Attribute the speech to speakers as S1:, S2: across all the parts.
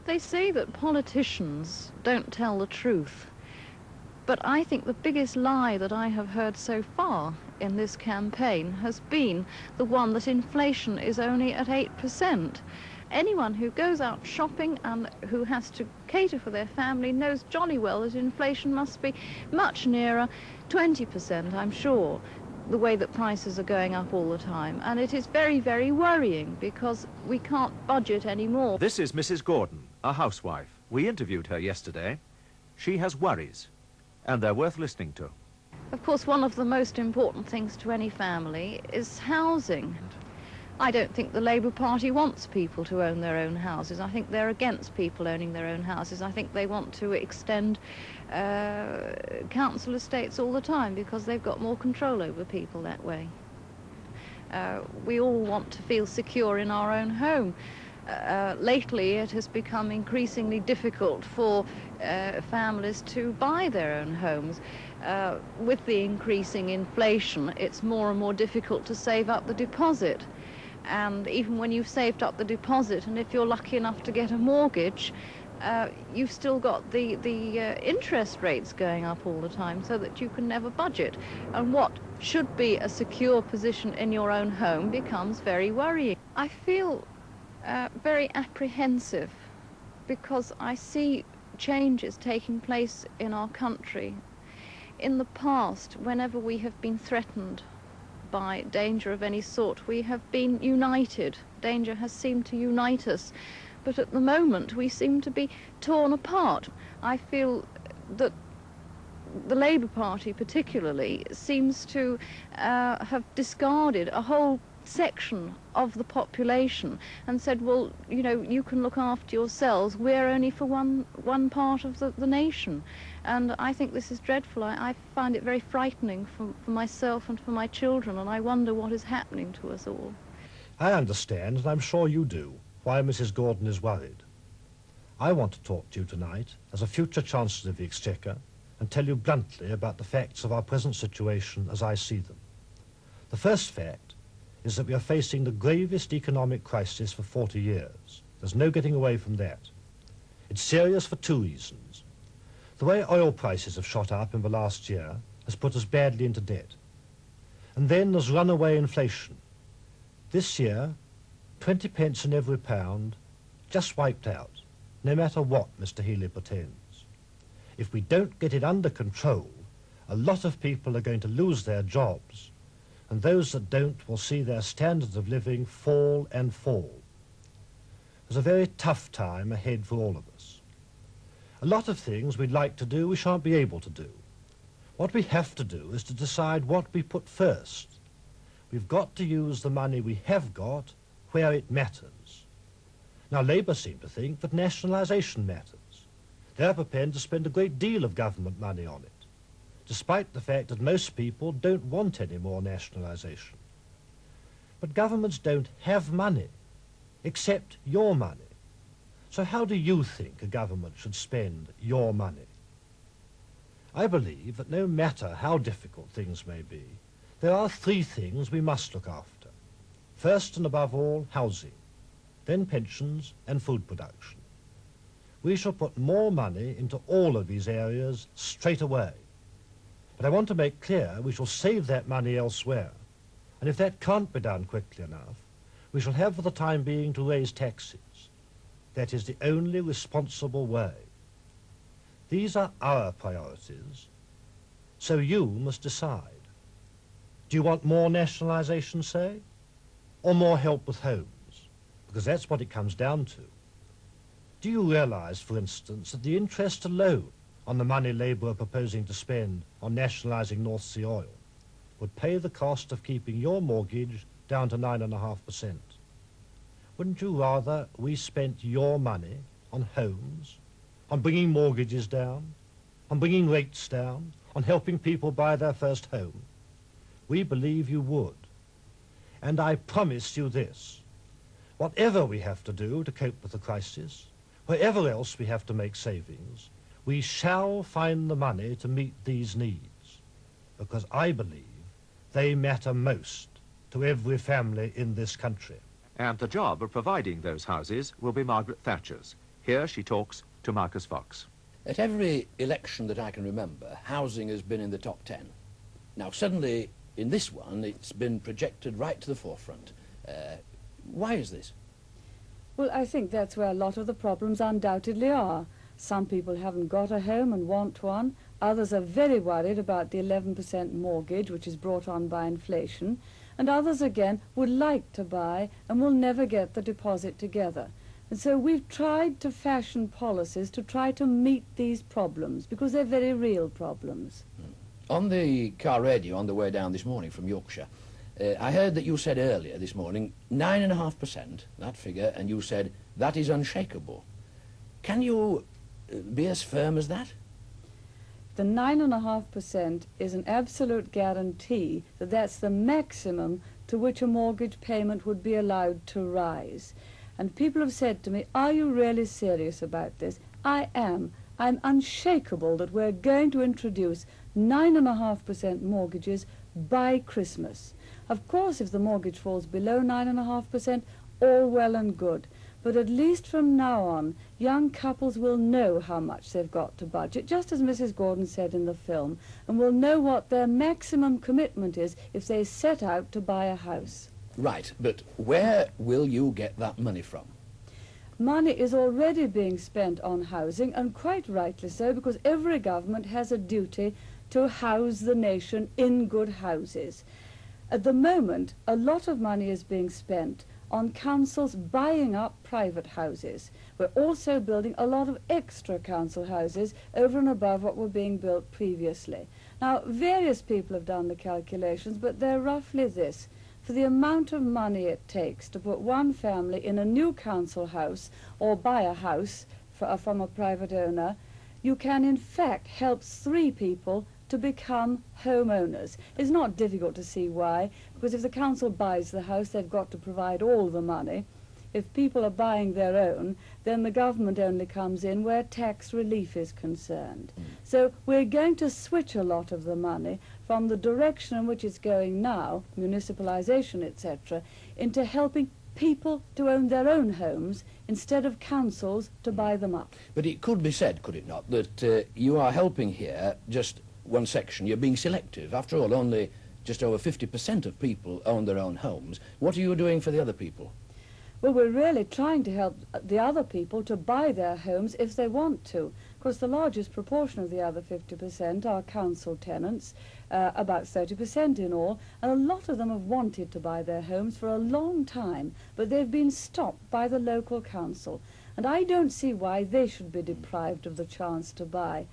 S1: They say that politicians don't tell the truth, but I think the biggest lie that I have heard so far in this campaign has been the one that inflation is only at 8%. Anyone who goes out shopping and who has to cater for their family knows jolly well that inflation must be much nearer 20%, I'm sure, the way that prices are going up all the time. And it is very, very worrying because we can't budget anymore.
S2: This is Mrs. Gordon, a housewife. We interviewed her yesterday. She has worries, and they're worth listening to.
S1: Of course, one of the most important things to any family is housing. I don't think the Labour Party wants people to own their own houses. I think they're against people owning their own houses. I think they want to extend council estates all the time because they've got more control over people that way. We all want to feel secure in our own home. Lately, it has become increasingly difficult for families to buy their own homes. With the increasing inflation, it's more and more difficult to save up the deposit. And even when you've saved up the deposit, and if you're lucky enough to get a mortgage, you've still got the interest rates going up all the time, so that you can never budget. And what should be a secure position in your own home becomes very worrying. I feel very apprehensive because I see changes taking place in our country. In the past, whenever we have been threatened by danger of any sort, we have been united. Danger has seemed to unite us, but at the moment we seem to be torn apart. I feel that the Labour Party particularly seems to have discarded a whole section of the population and said, well, you know, you can look after yourselves, we're only for one part of the nation. And I think this is dreadful. I find it very frightening for myself and for my children, and I wonder what is happening to us all.
S3: I understand, and I'm sure you do, why Mrs. Gordon is worried. I want to talk to you tonight as a future Chancellor of the Exchequer and tell you bluntly about the facts of our present situation as I see them. The first fact is that we are facing the gravest economic crisis for 40 years. There's no getting away from that. It's serious for two reasons. The way oil prices have shot up in the last year has put us badly into debt. And then there's runaway inflation. This year, 20 pence in every pound just wiped out, no matter what Mr. Healy pretends. If we don't get it under control, a lot of people are going to lose their jobs, and those that don't will see their standards of living fall and fall. There's a very tough time ahead for all of us. A lot of things we'd like to do we shan't be able to do. What we have to do is to decide what we put first. We've got to use the money we have got where it matters. Now, Labour seem to think that nationalisation matters. They're prepared to spend a great deal of government money on it, despite the fact that most people don't want any more nationalisation. But governments don't have money, except your money. So how do you think a government should spend your money? I believe that no matter how difficult things may be, there are three things we must look after. First and above all, housing, then pensions and food production. We shall put more money into all of these areas straight away. But I want to make clear we shall save that money elsewhere. And if that can't be done quickly enough, we shall have for the time being to raise taxes. That is the only responsible way. These are our priorities, so you must decide. Do you want more nationalisation, say, or more help with homes? Because that's what it comes down to. Do you realise, for instance, that the interest alone on the money Labour are proposing to spend on nationalising North Sea oil would pay the cost of keeping your mortgage down to 9.5%? Wouldn't you rather we spent your money on homes, on bringing mortgages down, on bringing rates down, on helping people buy their first home? We believe you would. And I promise you this, whatever we have to do to cope with the crisis, wherever else we have to make savings, we shall find the money to meet these needs, because I believe they matter most to every family in this country.
S2: And the job of providing those houses will be Margaret Thatcher's. Here she talks to Marcus Fox.
S4: At every election that I can remember, housing has been in the top 10. Now, suddenly, in this one, it's been projected right to the forefront. Why is this?
S5: Well, I think that's where a lot of the problems undoubtedly are. Some people haven't got a home and want one. Others are very worried about the 11% mortgage, which is brought on by inflation. And others, again, would like to buy and will never get the deposit together. And so we've tried to fashion policies to try to meet these problems, because they're very real problems.
S4: On the car radio on the way down this morning from Yorkshire, I heard that you said earlier this morning 9.5%, that figure, and you said that is unshakable. Can you be as firm as that?
S5: The 9.5% is an absolute guarantee that that's the maximum to which a mortgage payment would be allowed to rise. And people have said to me, are you really serious about this? I am. I'm unshakable that we're going to introduce 9.5% mortgages by Christmas. Of course, if the mortgage falls below 9.5%, all well and good. But at least from now on, young couples will know how much they've got to budget, just as Mrs. Gordon said in the film, and will know what their maximum commitment is if they set out to buy a house.
S4: Right, but where will you get that money from?
S5: Money is already being spent on housing, and quite rightly so, because every government has a duty to house the nation in good houses. At the moment, a lot of money is being spent on councils buying up private houses. We're also building a lot of extra council houses over and above what were being built previously. Now, various people have done the calculations, but they're roughly this. For the amount of money it takes to put one family in a new council house or buy a house from a private owner, you can in fact help 3 people to become homeowners. It's not difficult to see why, because if the council buys the house, they've got to provide all the money. If people are buying their own, then the government only comes in where tax relief is concerned. So we're going to switch a lot of the money from the direction in which it's going now, municipalisation, etc., into helping people to own their own homes instead of councils to buy them up.
S4: But it could be said, could it not, that you are helping here just one section. You're being selective. After all, only just over 50% of people own their own homes. What are you doing for the other people?
S5: Well, we're really trying to help the other people to buy their homes if they want to. Of course, the largest proportion of the other 50% are council tenants, about 30% in all, and a lot of them have wanted to buy their homes for a long time, but they've been stopped by the local council. And I don't see why they should be deprived of the chance to buy.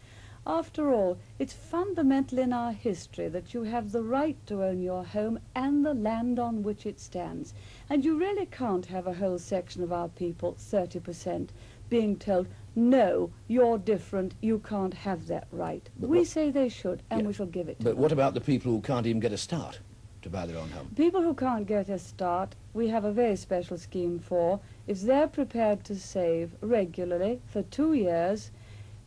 S5: After all, it's fundamental in our history that you have the right to own your home and the land on which it stands. And you really can't have a whole section of our people, 30%, being told, no, you're different, you can't have that right. We say they should, and we shall give it to them.
S4: But what about the people who can't even get a start to buy their own home?
S5: People who can't get a start, we have a very special scheme for. If they're prepared to save regularly for 2 years,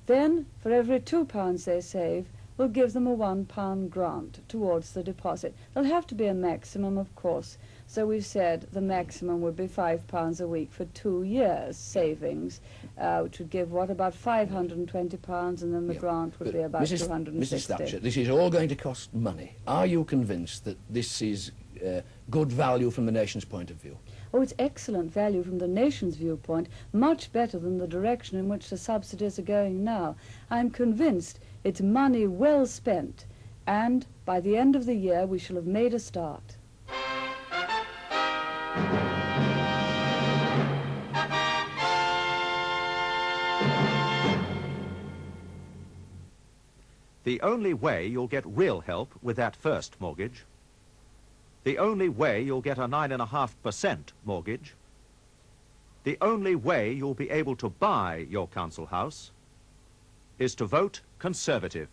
S5: then, for every £2 they save, we'll give them a £1 grant towards the deposit. There'll have to be a maximum, of course. So we've said the maximum would be £5 a week for 2 years savings, which would give, what, about £520, and then the grant would be about £260.
S4: Mrs. Thatcher, this is all going to cost money. Are you convinced that this is good value from the nation's point of view?
S5: Oh, it's excellent value from the nation's viewpoint, much better than the direction in which the subsidies are going now. I'm convinced it's money well spent, and by the end of the year we shall have made a start.
S2: The only way you'll get real help with that first mortgage, the only way you'll get a 9.5% mortgage, the only way you'll be able to buy your council house is to vote Conservative.